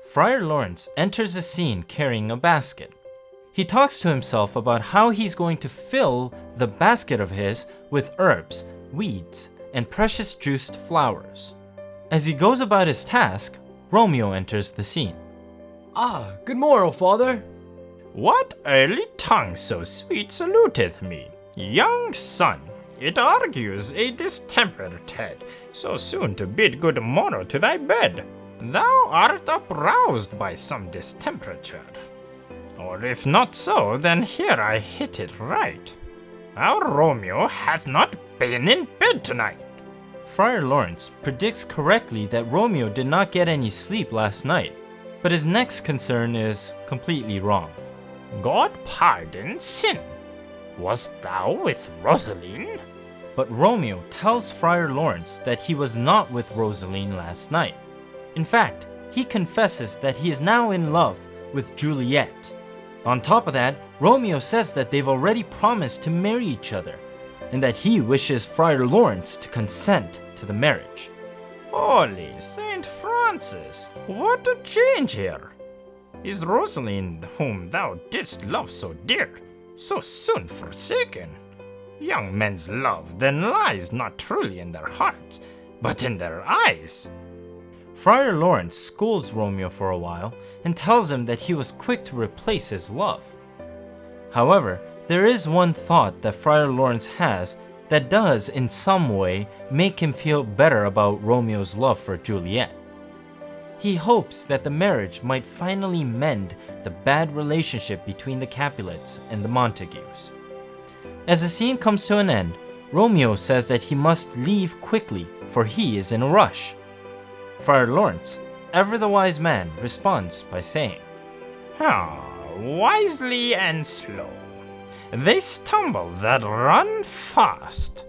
Friar Lawrence enters the scene carrying a basket. He talks to himself about how he's going to fill the basket of his with herbs, weeds, and precious juiced flowers. As he goes about his task, Romeo enters the scene. Ah, good morrow, father. What early tongue so sweet saluteth me? Young son, it argues a distempered head, so soon to bid good morrow to thy bed. Thou art uproused by some distemperature. Or if not so, then here I hit it right. Our Romeo hath not been in bed tonight. Friar Lawrence predicts correctly that Romeo did not get any sleep last night, but his next concern is completely wrong. God pardon sin. Wast thou with Rosaline? But Romeo tells Friar Lawrence that he was not with Rosaline last night. In fact, he confesses that he is now in love with Juliet. On top of that, Romeo says that they've already promised to marry each other, and that he wishes Friar Lawrence to consent to the marriage. Holy Saint Francis, what a change here! Is Rosaline, whom thou didst love so dear, so soon forsaken? Young men's love then lies not truly in their hearts, but in their eyes. Friar Lawrence scolds Romeo for a while and tells him that he was quick to replace his love. However, there is one thought that Friar Lawrence has that does in some way make him feel better about Romeo's love for Juliet. He hopes that the marriage might finally mend the bad relationship between the Capulets and the Montagues. As the scene comes to an end, Romeo says that he must leave quickly, for he is in a rush. Friar Lawrence, ever the wise man, responds by saying, Wisely and slow. They stumble that run fast.